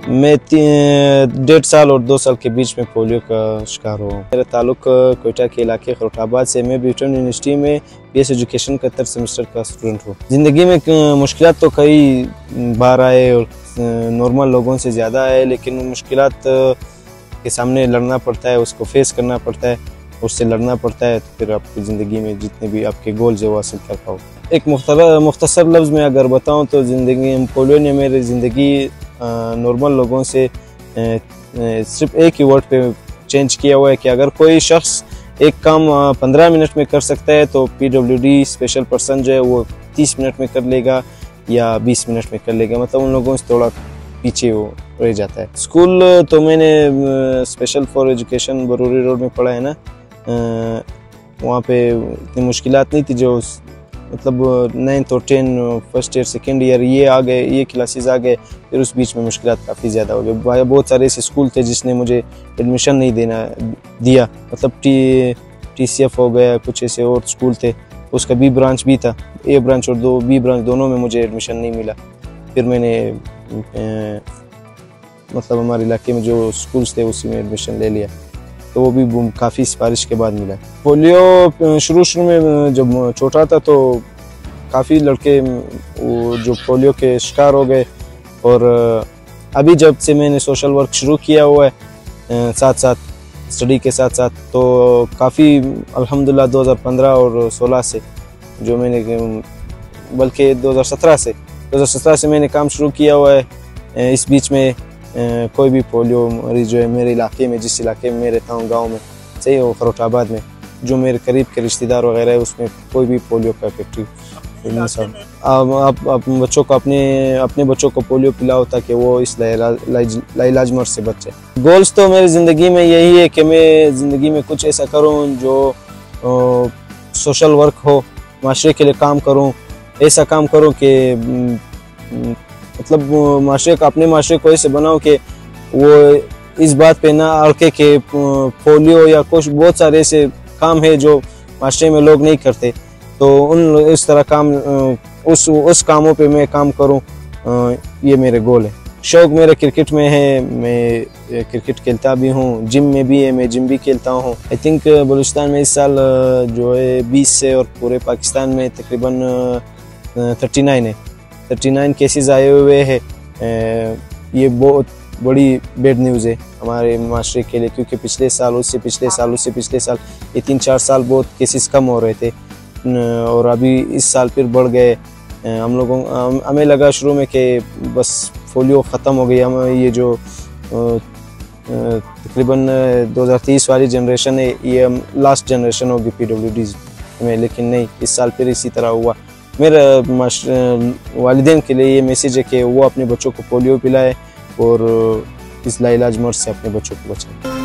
मैं 1.5 साल और 2 साल के बीच में पोलियो का शिकार हुआ हूँ। मेरा ताल्लुक कोयटा के इलाके खरोटाबाद से। मैं ब्रिटेन यूनिवर्सिटी में बीएस एजुकेशन का 3rd सेमेस्टर का स्टूडेंट हूँ। ज़िंदगी में मुश्किलात तो कई बार आए और नॉर्मल लोगों से ज़्यादा आए, लेकिन मुश्किलात के सामने लड़ना पड़ता है, उसको फेस करना पड़ता है, उससे लड़ना पड़ता है, तो फिर आपकी ज़िंदगी में जितने भी आपके गोल्स है वो हासिल कर पाओ। एक मुख्तसर लफ्ज़ में अगर बताऊँ तो ज़िंदगी पोलियो ने मेरी ज़िंदगी नॉर्मल लोगों से सिर्फ एक ही वर्ड पे चेंज किया हुआ है कि अगर कोई शख्स एक काम 15 मिनट में कर सकता है तो पीडब्ल्यूडी स्पेशल पर्सन जो है वो 30 मिनट में कर लेगा या 20 मिनट में कर लेगा। मतलब उन लोगों से थोड़ा पीछे वो रह जाता है। स्कूल तो मैंने स्पेशल फॉर एजुकेशन बरूरी रोड में पढ़ा है ना, वहाँ पे इतनी मुश्किलात नहीं थी। जो मतलब 9th और 10 फर्स्ट ईयर सेकेंड ईयर ये आ गए, ये क्लासेस आ गए, फिर उस बीच में मुश्किलात काफ़ी ज़्यादा हो गई। बहुत सारे ऐसे स्कूल थे जिसने मुझे एडमिशन नहीं दिया। मतलब TCF हो गया, कुछ ऐसे और स्कूल थे, उसका B ब्रांच भी था, A ब्रांच और B ब्रांच दोनों में मुझे एडमिशन नहीं मिला। फिर मैंने मतलब हमारे इलाके में जो स्कूल्स थे उसी में एडमिशन ले लिया, तो वो भी काफ़ी सिफारिश के बाद मिला। पोलियो शुरू में जब छोटा था तो काफ़ी लड़के वो जो पोलियो के शिकार हो गए, और अभी जब से मैंने सोशल वर्क शुरू किया हुआ है साथ साथ स्टडी के साथ साथ, तो काफ़ी अल्हम्दुलिल्लाह 2015 और 16 से जो मैंने, बल्कि 2017 से मैंने काम शुरू किया हुआ है। इस बीच में कोई भी पोलियो मरीज जो है मेरे इलाके में, जिस इलाके में मैं रहता हूँ गांव में सही हो, खरोटाबाद में, जो मेरे करीब के रिश्तेदार वगैरह है, उसमें कोई भी पोलियो का इफेक्टिव आप बच्चों को अपने बच्चों को पोलियो पिलाओ ताकि वो इस लाइलाज मर्ज से बचे। गोल्स तो मेरी ज़िंदगी में यही है कि मैं ज़िंदगी में कुछ ऐसा करूँ जो सोशल वर्क हो, माशरे के लिए काम करूँ, ऐसा काम करूँ कि मतलब अपने माशरे को ऐसे बनाओ कि वो इस बात पे ना अड़के कि पोलियो या कुछ बहुत सारे ऐसे काम है जो माशरे में लोग नहीं करते, तो इस तरह काम उस कामों पे मैं काम करूं, ये मेरे गोल है। शौक मेरा क्रिकेट में है, मैं क्रिकेट खेलता भी हूं, जिम में भी है, मैं जिम भी खेलता हूं। आई थिंक बलूचिस्तान में इस साल जो है 20 से और पूरे पाकिस्तान में तकरीबन 39 केसेस आए हुए हैं। ये बहुत बड़ी बैड न्यूज़ है हमारे माशरे के लिए, क्योंकि पिछले साल उससे पिछले साल ये 3-4 साल बहुत केसेस कम हो रहे थे, और अभी इस साल फिर बढ़ गए। हमें लगा शुरू में कि बस पोलियो ख़त्म हो गई, हम ये जो तकरीबन 2030 वाली जनरेशन है ये लास्ट जनरेशन होगी पीडब्ल्यूडीज़ में, लेकिन नहीं, इस साल फिर इसी तरह हुआ। मेरा वालिदैन के लिए ये मैसेज है कि वो अपने बच्चों को पोलियो पिलाए और इस लाइलाज मर्ज से अपने बच्चों को बचाएं।